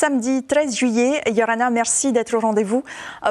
samedi 13 juillet. Yorana, merci d'être au rendez-vous.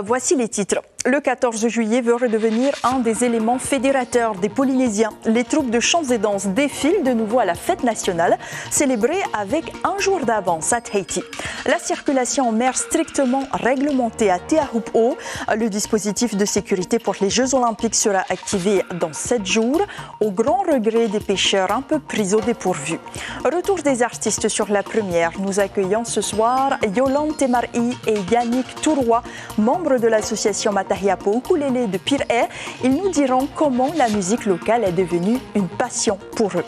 Voici les titres. Le 14 juillet veut redevenir un des éléments fédérateurs des Polynésiens. Les troupes de chants et danses défilent de nouveau à la fête nationale, célébrée avec un jour d'avance à Tahiti. La circulation en mer strictement réglementée à Te Ahupu'o. Le dispositif de sécurité pour les Jeux Olympiques sera activé dans 7 jours, au grand regret des pêcheurs un peu pris au dépourvu. Retour des artistes sur la première. Nous accueillons ce soir Yolande Temar'i et Yannick Touroua, membres de l'association Matahiapo Ukulélé de Pir'e. Ils nous diront comment la musique locale est devenue une passion pour eux.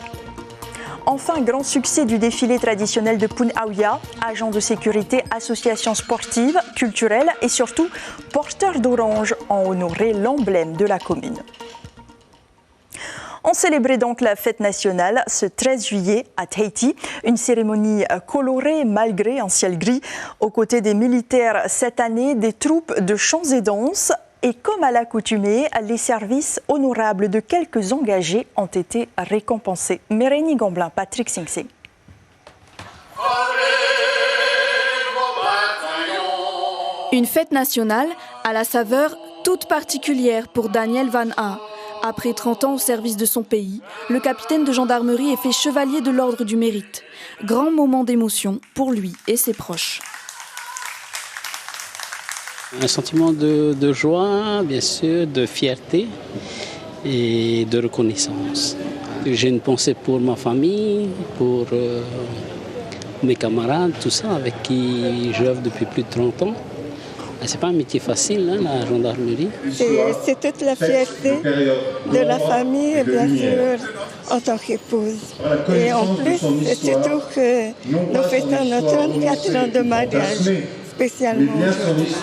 Enfin, grand succès du défilé traditionnel de Pun'auia, agents de sécurité, associations sportives, culturelles et surtout porteurs d'orange ont honoré l'emblème de la commune. On célébrait donc la fête nationale ce 13 juillet à Tahiti, une cérémonie colorée malgré un ciel gris. Aux côtés des militaires cette année, des troupes de chants et danses. Et comme à l'accoutumée, les services honorables de quelques engagés ont été récompensés. Mérénie Gomblin, Patrick Singh. Une fête nationale à la saveur toute particulière pour Daniel Van A. Après 30 ans au service de son pays, le capitaine de gendarmerie est fait chevalier de l'ordre du mérite. Grand moment d'émotion pour lui et ses proches. Un sentiment de joie, bien sûr, de fierté et de reconnaissance. J'ai une pensée pour ma famille, pour mes camarades, tout ça, avec qui j'œuvre depuis plus de 30 ans. C'est pas un métier facile, hein, la gendarmerie. C'est toute la fierté de la famille, et bien sûr, en tant qu'épouse. Et en plus, c'est surtout que nous fêtons nos 34 ans de mariage, spécialement aujourd'hui.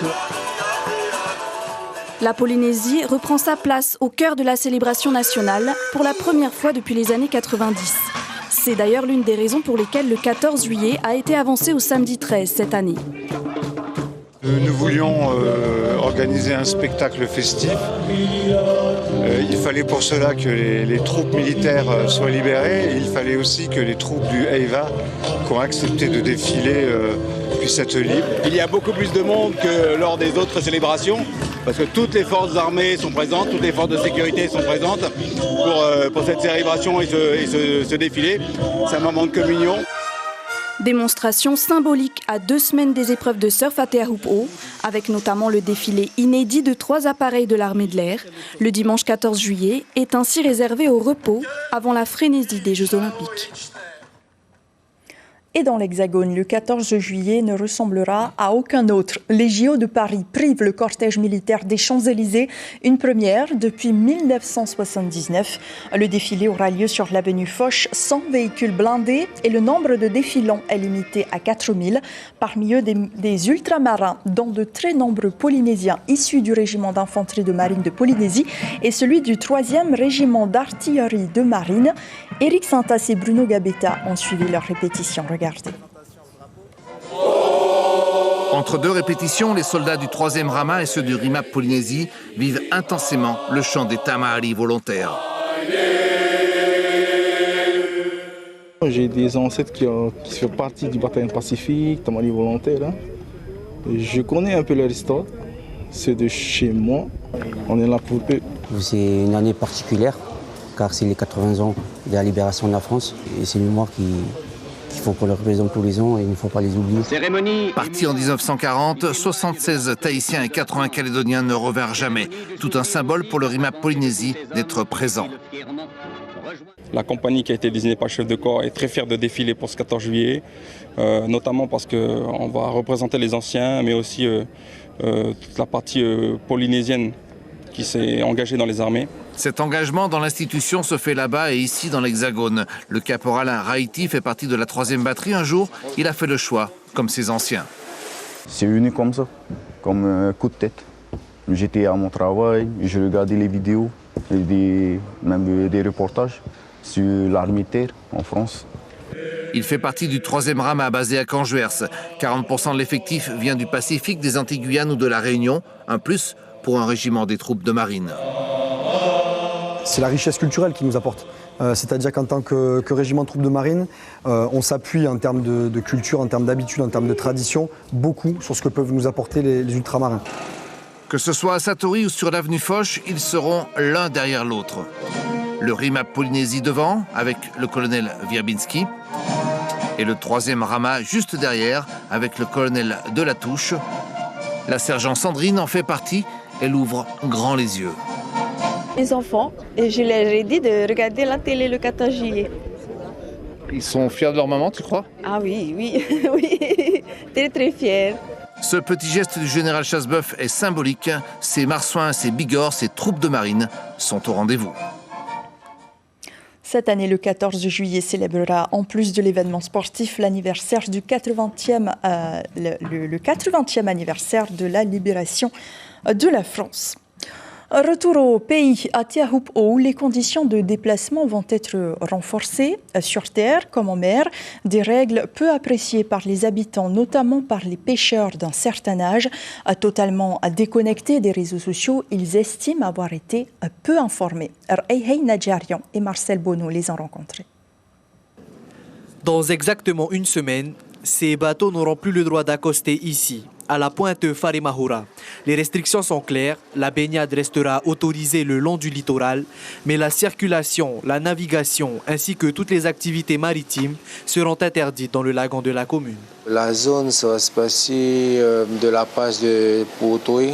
La Polynésie reprend sa place au cœur de la célébration nationale pour la première fois depuis les années 90. C'est d'ailleurs l'une des raisons pour lesquelles le 14 juillet a été avancé au samedi 13 cette année. Nous voulions organiser un spectacle festif. Il fallait pour cela que les troupes militaires soient libérées. Il fallait aussi que les troupes du EIVA qui ont accepté de défiler puissent être libres. Il y a beaucoup plus de monde que lors des autres célébrations parce que toutes les forces armées sont présentes, toutes les forces de sécurité sont présentes pour cette célébration et ce défilé. C'est un moment de communion. Démonstration symbolique à 2 semaines des épreuves de surf à Te Ahupu'o, avec notamment le défilé inédit de 3 appareils de l'armée de l'air. Le dimanche 14 juillet est ainsi réservé au repos avant la frénésie des Jeux Olympiques. Et dans l'Hexagone, le 14 juillet ne ressemblera à aucun autre. Les JO de Paris privent le cortège militaire des Champs-Élysées, une première depuis 1979. Le défilé aura lieu sur l'avenue Foch, 100 véhicules blindés et le nombre de défilants est limité à 4000. Parmi eux, des ultramarins, dont de très nombreux Polynésiens issus du régiment d'infanterie de marine de Polynésie et celui du 3e régiment d'artillerie de marine. Éric Santas et Bruno Gabetta ont suivi leur répétition. Regardez. Entre 2 répétitions, les soldats du 3e Rama et ceux du RIMAP Polynésie vivent intensément le chant des Tamahari volontaires. J'ai des ancêtres qui font partie du bataillon Pacifique, Tamahari volontaire. Hein. Je connais un peu leur histoire. C'est de chez moi. On est là pour eux. C'est une année particulière, car c'est les 80 ans de la libération de la France. Et c'est une mémoire qu'il faut qu'on le représente tous les ans et il ne faut pas les oublier. Partis en 1940, 76 Tahitiens et 80 Calédoniens ne revinrent jamais. Tout un symbole pour le RIMAP Polynésie d'être présent. La compagnie qui a été désignée par le chef de corps est très fière de défiler pour ce 14 juillet, notamment parce qu'on va représenter les anciens, mais aussi toute la partie polynésienne qui s'est engagée dans les armées. Cet engagement dans l'institution se fait là-bas et ici dans l'Hexagone. Le caporal Raiti fait partie de la 3e batterie. Un jour, il a fait le choix, comme ses anciens. C'est venu comme ça, comme un coup de tête. J'étais à mon travail, je regardais les vidéos, et même des reportages sur l'armée de terre en France. Il fait partie du 3e Rama basé à Canjuers. 40% de l'effectif vient du Pacifique, des Antilles-Guyane ou de la Réunion. Un plus pour un régiment des troupes de marine. c'est la richesse culturelle qui nous apporte. C'est-à-dire qu'en tant que régiment de troupes de marine, on s'appuie en termes de culture, en termes d'habitude, en termes de tradition, beaucoup sur ce que peuvent nous apporter les ultramarins. Que ce soit à Satory ou sur l'avenue Foch, ils seront l'un derrière l'autre. Le RIMAP Polynésie devant, avec le colonel Virbinski, et le 3e Rama juste derrière, avec le colonel Delatouche. La sergent Sandrine en fait partie, elle ouvre grand les yeux. Mes enfants, et je leur ai dit de regarder la télé le 14 juillet. Ils sont fiers de leur maman, tu crois? Ah oui, oui, très très fiers. Ce petit geste du général Chasseboeuf est symbolique. Ces marsouins, ces bigorres, ces troupes de marine sont au rendez-vous. Cette année, le 14 juillet célébrera, en plus de l'événement sportif, l'anniversaire du 80e, le 80e anniversaire de la libération de la France. Retour au pays, à Teahupo'o, les conditions de déplacement vont être renforcées sur terre comme en mer. Des règles peu appréciées par les habitants, notamment par les pêcheurs d'un certain âge. Totalement déconnectés des réseaux sociaux, ils estiment avoir été peu informés. R'ayhey Nadjarian et Marcel Bonneau les ont rencontrés. Dans exactement une semaine, ces bateaux n'auront plus le droit d'accoster ici, à la pointe Farimahura. Les restrictions sont claires, la baignade restera autorisée le long du littoral, mais la circulation, la navigation ainsi que toutes les activités maritimes seront interdites dans le lagon de la commune. La zone, ça va se passer de la passe de Puotoe,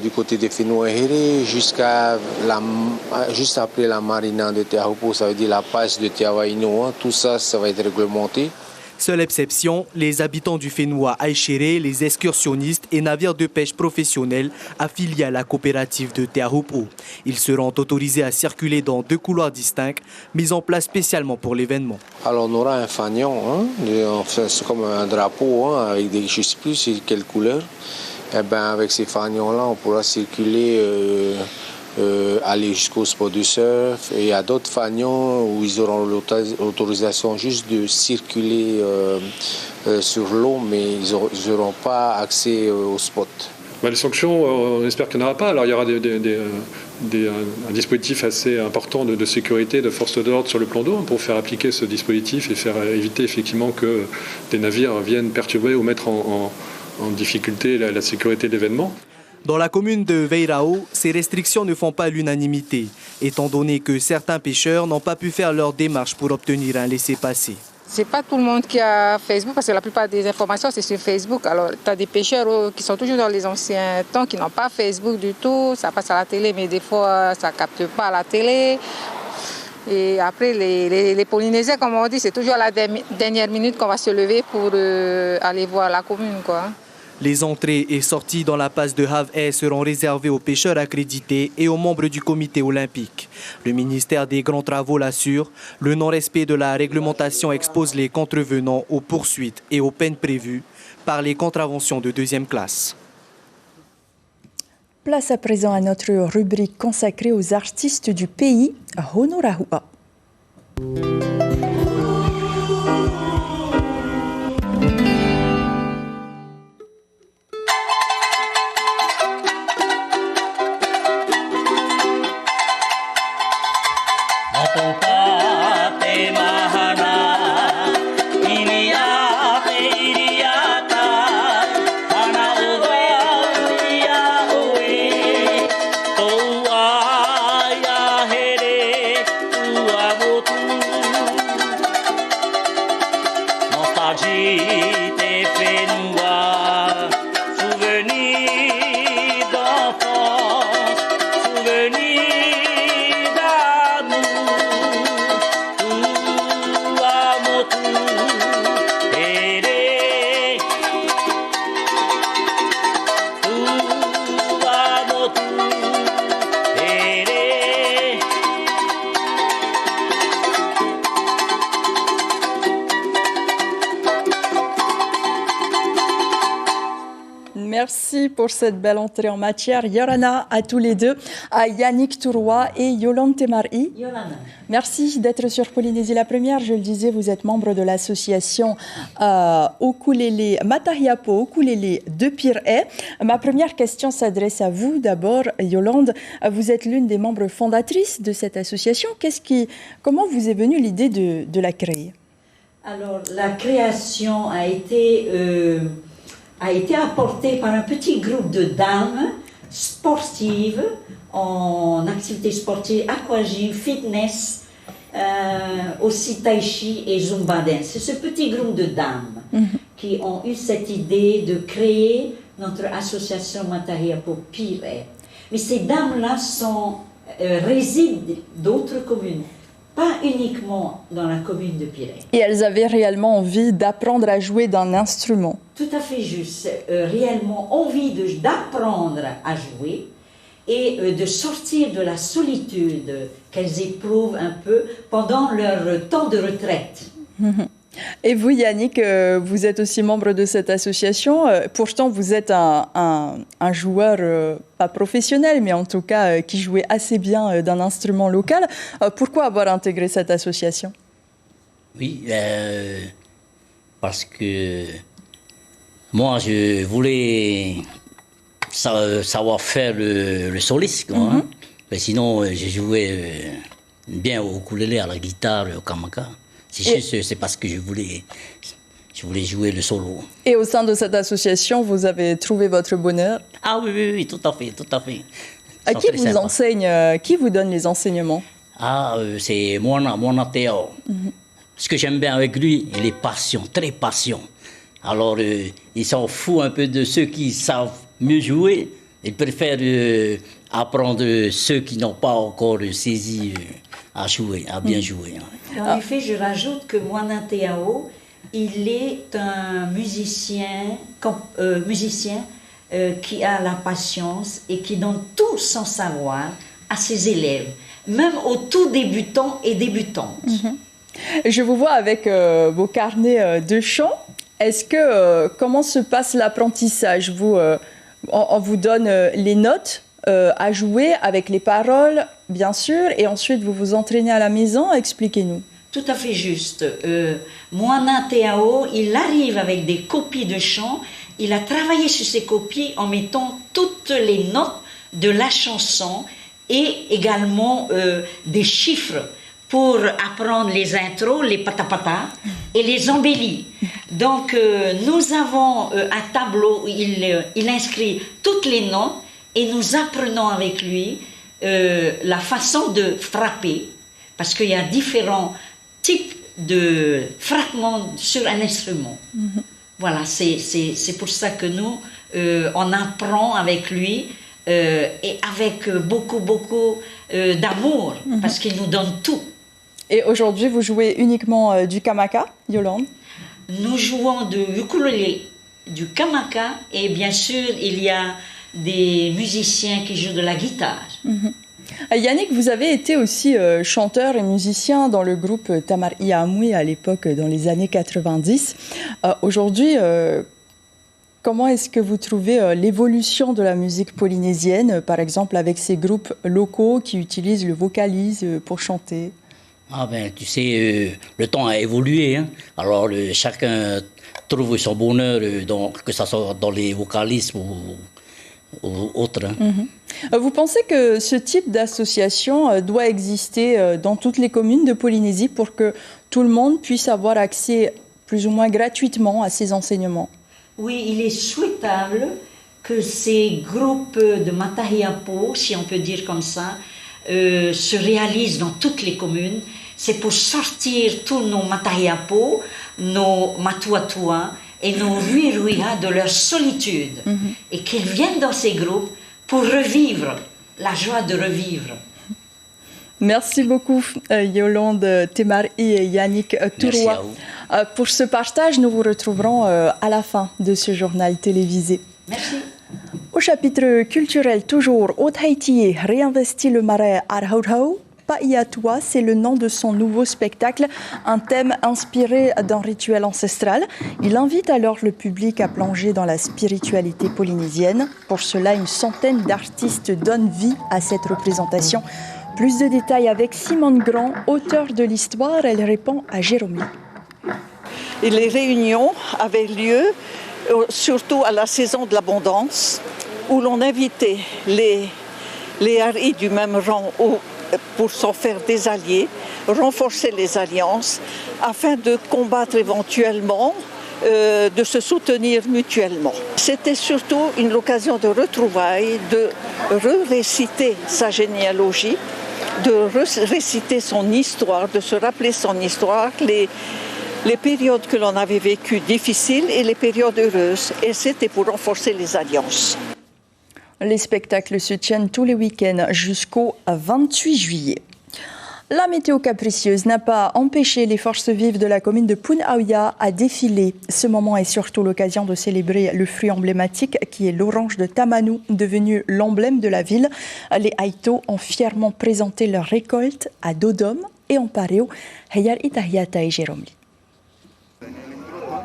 du côté de Whenua-Here juste après la marina de Teahupo'o, ça veut dire la passe de Teawainoa, tout ça, ça va être réglementé. Seule exception, les habitants du Whenua-Aichere, les excursionnistes et navires de pêche professionnels affiliés à la coopérative de Teahupo'o. Ils seront autorisés à circuler dans 2 couloirs distincts, mis en place spécialement pour l'événement. Alors on aura un fanion, c'est comme un drapeau avec des, je ne sais plus quelle couleur. Et avec ces fanions-là, on pourra circuler, aller jusqu'au spot du surf. Et il y a d'autres fanions où ils auront l'autorisation juste de circuler sur l'eau, mais ils n'auront pas accès au spot. Les sanctions, on espère qu'il n'y en aura pas. Alors il y aura un dispositif assez important de sécurité, de force d'ordre sur le plan d'eau pour faire appliquer ce dispositif et faire éviter effectivement que des navires viennent perturber ou mettre en difficulté la sécurité de l'événement. Dans la commune de Veirao, ces restrictions ne font pas l'unanimité, étant donné que certains pêcheurs n'ont pas pu faire leur démarche pour obtenir un laissez-passer. C'est pas tout le monde qui a Facebook, parce que la plupart des informations, c'est sur Facebook. Alors, tu as des pêcheurs qui sont toujours dans les anciens temps, qui n'ont pas Facebook du tout. Ça passe à la télé, mais des fois, ça ne capte pas à la télé. Et après, les Polynésiens, comme on dit, c'est toujours à la dernière minute qu'on va se lever pour aller voir la commune, quoi. Les entrées et sorties dans la passe de Have-Hay seront réservées aux pêcheurs accrédités et aux membres du comité olympique. Le ministère des Grands Travaux l'assure, le non-respect de la réglementation expose les contrevenants aux poursuites et aux peines prévues par les contraventions de 2e classe. Place à présent à notre rubrique consacrée aux artistes du pays, Honorahua. Merci pour cette belle entrée en matière. Yorana, à tous les deux, à Yannick Touroua et Yolande Temari. Yolanda. Merci d'être sur Polynésie la Première. Je le disais, vous êtes membre de l'association Ukulélé Matahiapo Ukulélé de Pirée. Ma première question s'adresse à vous. D'abord, Yolande, vous êtes l'une des membres fondatrices de cette association. Comment vous est venue l'idée de la créer? Alors, la création a été apportée par un petit groupe de dames sportives en activité sportive, aquagym, fitness, aussi tai chi et zumba dance. C'est ce petit groupe de dames qui ont eu cette idée de créer notre association Matahiapo Pirée. Mais ces dames-là résident d'autres communes, pas uniquement dans la commune de Pirée. Et elles avaient réellement envie d'apprendre à jouer d'un instrument. Tout à fait juste. Réellement envie d'apprendre à jouer et de sortir de la solitude qu'elles éprouvent un peu pendant leur temps de retraite. Et vous, Yannick, vous êtes aussi membre de cette association. Pourtant, vous êtes un joueur, pas professionnel, mais en tout cas qui jouait assez bien d'un instrument local. Pourquoi avoir intégré cette association? Oui, parce que moi, je voulais savoir faire le soliste, quoi, hein. Mais sinon, j'ai joué bien au ukulélé, à la guitare, au kamaka. C'est parce que je voulais jouer le solo. Et au sein de cette association, vous avez trouvé votre bonheur? Ah oui, tout à fait. Qui vous enseigne, qui vous donne les enseignements? C'est Moana Théo. Ce que j'aime bien avec lui, il est très patient. Alors, il s'en fout un peu de ceux qui savent mieux jouer. Il préfère apprendre ceux qui n'ont pas encore saisi à bien jouer. En effet, je rajoute que Moana Théo, il est un musicien qui a la patience et qui donne tout son savoir à ses élèves, même aux tout débutants et débutantes. Je vous vois avec vos carnets de chant. Comment se passe l'apprentissage? On vous donne les notes à jouer avec les paroles, bien sûr, et ensuite vous vous entraînez à la maison. Expliquez-nous. Tout à fait juste. Moana Théo, il arrive avec des copies de chant. Il a travaillé sur ces copies en mettant toutes les notes de la chanson et également des chiffres pour apprendre les intros, les patapata et les embellis. Donc, nous avons un tableau où il inscrit toutes les notes et nous apprenons avec lui la façon de frapper, parce qu'il y a différents types de frappements sur un instrument. Voilà, c'est pour ça que nous, on apprend avec lui et avec beaucoup d'amour, parce qu'il nous donne tout. Et aujourd'hui, vous jouez uniquement du kamaka, Yolande? Nous jouons du ukulélé, du kamaka, et bien sûr, il y a des musiciens qui jouent de la guitare. Yannick, vous avez été aussi chanteur et musicien dans le groupe Tamar Iamui à l'époque, dans les années 90. Aujourd'hui, comment est-ce que vous trouvez l'évolution de la musique polynésienne, par exemple avec ces groupes locaux qui utilisent le vocalise pour chanter? Tu sais, le temps a évolué, hein. Alors chacun trouve son bonheur, que ce soit dans les vocalistes ou autres. Hein. Vous pensez que ce type d'association doit exister dans toutes les communes de Polynésie pour que tout le monde puisse avoir accès plus ou moins gratuitement à ces enseignements? Oui, il est souhaitable que ces groupes de Matahiapo, si on peut dire comme ça, se réalisent dans toutes les communes. C'est pour sortir tous nos Matahiapo, nos Matuatua et nos Ruiruia de leur solitude et qu'ils viennent dans ces groupes pour revivre, la joie de revivre. Merci beaucoup Yolande Temari et Yannick Touroua. Pour ce partage, nous vous retrouverons à la fin de ce journal télévisé. Merci. Au chapitre culturel toujours, au Tahiti, réinvesti le marais Arhauthau. Pa'iatua, c'est le nom de son nouveau spectacle, un thème inspiré d'un rituel ancestral. Il invite alors le public à plonger dans la spiritualité polynésienne. Pour cela, une centaine d'artistes donnent vie à cette représentation. Plus de détails avec Simone Grand, auteure de l'histoire. Elle répond à Jérôme. Et les réunions avaient lieu surtout à la saison de l'abondance, où l'on invitait les haris du même rang pour s'en faire des alliés, renforcer les alliances, afin de combattre éventuellement, de se soutenir mutuellement. C'était surtout une occasion de retrouvailles, de réciter sa généalogie, de réciter son histoire, de se rappeler son histoire, les périodes que l'on avait vécues difficiles et les périodes heureuses. Et c'était pour renforcer les alliances. Les spectacles se tiennent tous les week-ends jusqu'au 28 juillet. La météo capricieuse n'a pas empêché les forces vives de la commune de Punaauia à défiler. Ce moment est surtout l'occasion de célébrer le fruit emblématique qui est l'orange de Tamanu, devenu l'emblème de la ville. Les Aito ont fièrement présenté leur récolte à Dodom et en Pareo. Hayar Itahiata et Jérôme.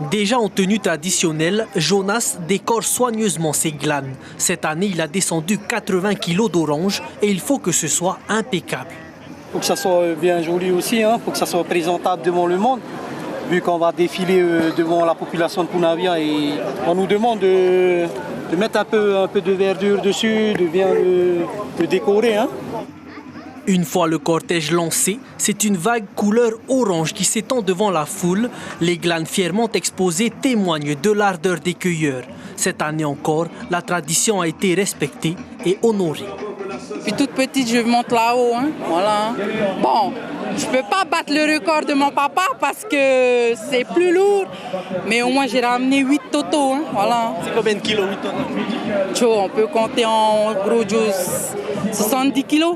Déjà en tenue traditionnelle, Jonas décore soigneusement ses glanes. Cette année, il a descendu 80 kilos d'oranges et il faut que ce soit impeccable. Il faut que ça soit bien joli aussi, il faut que ça soit présentable devant le monde. Vu qu'on va défiler devant la population de Punaauia et on nous demande de mettre un peu de verdure dessus, de bien le décorer. Une fois le cortège lancé, c'est une vague couleur orange qui s'étend devant la foule. Les glanes fièrement exposées témoignent de l'ardeur des cueilleurs. Cette année encore, la tradition a été respectée et honorée. Depuis toute petite, je monte là-haut. Voilà. Bon, je ne peux pas battre le record de mon papa parce que c'est plus lourd. Mais au moins, j'ai ramené 8 totos. Voilà. C'est combien de kilos, 8 totos? On peut compter en gros 70 kilos.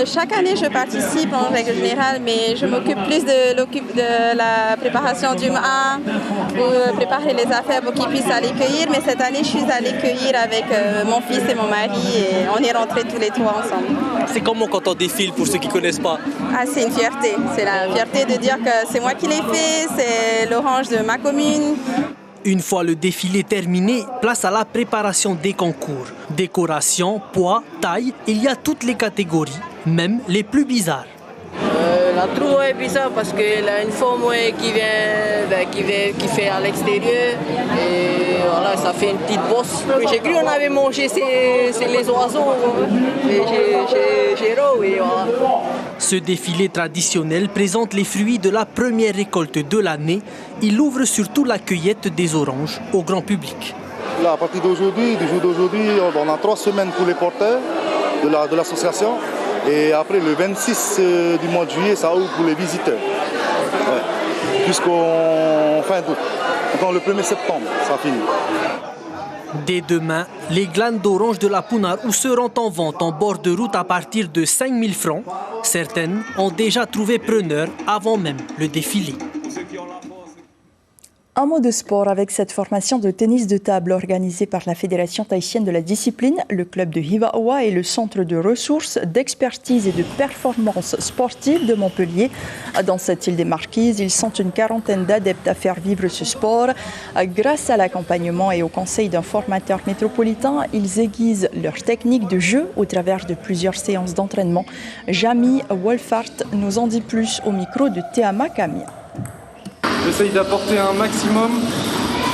Chaque année, je participe en règle générale, mais je m'occupe plus de la préparation du mât, pour préparer les affaires pour qu'ils puissent aller cueillir. Mais cette année, je suis allée cueillir avec mon fils et mon mari et on est rentrés tous les trois ensemble. C'est comment quand on défile pour ceux qui ne connaissent pas? C'est une fierté. C'est la fierté de dire que c'est moi qui l'ai fait, c'est l'orange de ma commune. Une fois le défilé terminé, place à la préparation des concours. Décoration, poids, taille, il y a toutes les catégories, même les plus bizarres. La trou est bizarre parce qu'elle a une forme qui fait à l'extérieur et voilà, ça fait une petite bosse. J'ai cru qu'on avait mangé c'est les oiseaux, j'ai raw et voilà. Ce défilé traditionnel présente les fruits de la première récolte de l'année. Il ouvre surtout la cueillette des oranges au grand public. Là, à partir d'aujourd'hui, du jour d'aujourd'hui, on a 3 semaines pour les porteurs de l'association. Et après, le 26 du mois de juillet, ça ouvre pour les visiteurs. Jusqu'en fin d'août. Dans le 1er septembre, ça finit. Dès demain, les glanes d'orange de la Punaauia seront en vente en bord de route à partir de 5 000 francs. Certaines ont déjà trouvé preneur avant même le défilé. Un mot de sport avec cette formation de tennis de table organisée par la Fédération tahitienne de la discipline, le club de Hivaoa et le centre de ressources, d'expertise et de performance sportive de Montpellier. Dans cette île des Marquises, ils sont une quarantaine d'adeptes à faire vivre ce sport. Grâce à l'accompagnement et au conseil d'un formateur métropolitain, ils aiguisent leur technique de jeu au travers de plusieurs séances d'entraînement. Jamie Wolfhard nous en dit plus au micro de Teama Kamia. J'essaye d'apporter un maximum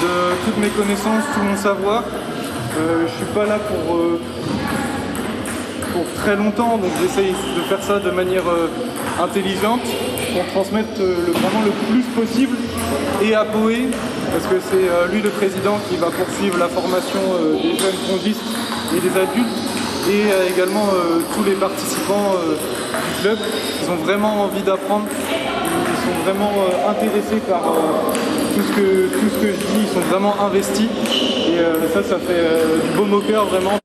de toutes mes connaissances, tout mon savoir. Je ne suis pas là pour très longtemps, donc j'essaye de faire ça de manière intelligente pour transmettre vraiment le plus possible et à Poé, parce que c'est lui le président qui va poursuivre la formation des jeunes congistes et des adultes et également tous les participants du club. Ils ont vraiment envie d'apprendre. Ils sont vraiment intéressés par tout ce que je dis, ils sont vraiment investis et ça fait du baume au cœur vraiment.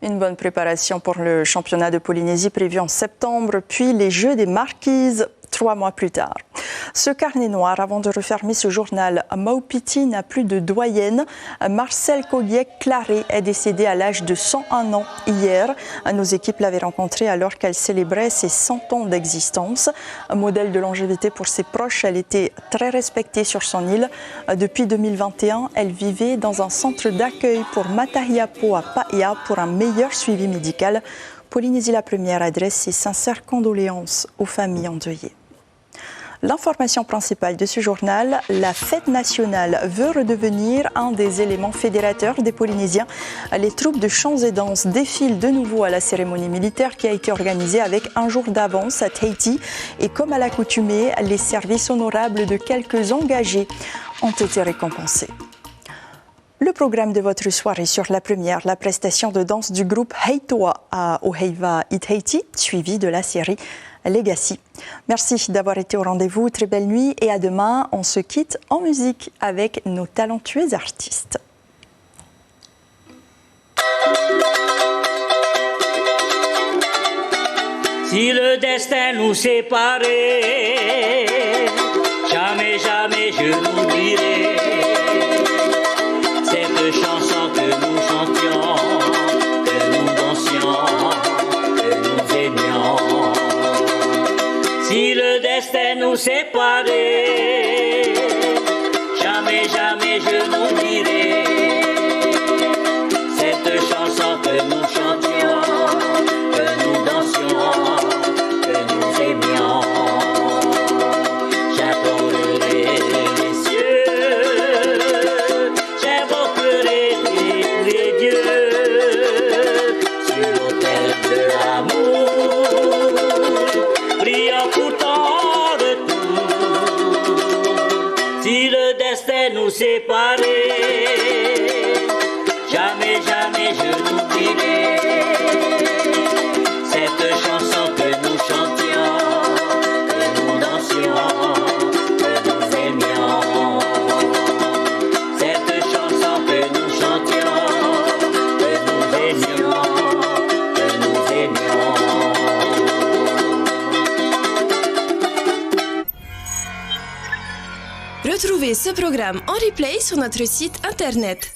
Une bonne préparation pour le championnat de Polynésie prévu en septembre, puis les Jeux des Marquises. 3 mois plus tard. Ce carnet noir, avant de refermer ce journal, Maupiti n'a plus de doyenne. Marcel Collier-Claré est décédée à l'âge de 101 ans hier. Nos équipes l'avaient rencontrée alors qu'elle célébrait ses 100 ans d'existence. Un modèle de longévité pour ses proches, elle était très respectée sur son île. Depuis 2021, elle vivait dans un centre d'accueil pour Matahiapo à Paia pour un meilleur suivi médical. Polynésie la Première adresse ses sincères condoléances aux familles endeuillées. L'information principale de ce journal, la fête nationale veut redevenir un des éléments fédérateurs des Polynésiens. Les troupes de chants et danses défilent de nouveau à la cérémonie militaire qui a été organisée avec un jour d'avance à Tahiti. Et comme à l'accoutumée, les services honorables de quelques engagés ont été récompensés. Le programme de votre soirée sur la première, la prestation de danse du groupe Heitoa à Oheiva Tahiti, suivi de la série Legacy. Merci d'avoir été au rendez-vous, très belle nuit et à demain. On se quitte en musique avec nos talentueux artistes. Si le destin nous séparait, jamais, jamais je n'oublierai cette chanson que nous chantions, que nous dansions, que nous aimions. Si le destin nous séparait, jamais, jamais je n'oublierai cette chanson que nous chantions, que nous dansions, que nous aimions. J'adorerai les cieux, j'invoquerai les dieux sur l'autel de l'amour, priant pour ton retour. Si le destin nous séparait, jamais, jamais je n'oublierai cette chanson que nous chantions, que nous dansions, que nous aimions. Cette chanson que nous chantions, que nous aimions, que nous aimions. Retrouvez ce programme en replay sur notre site internet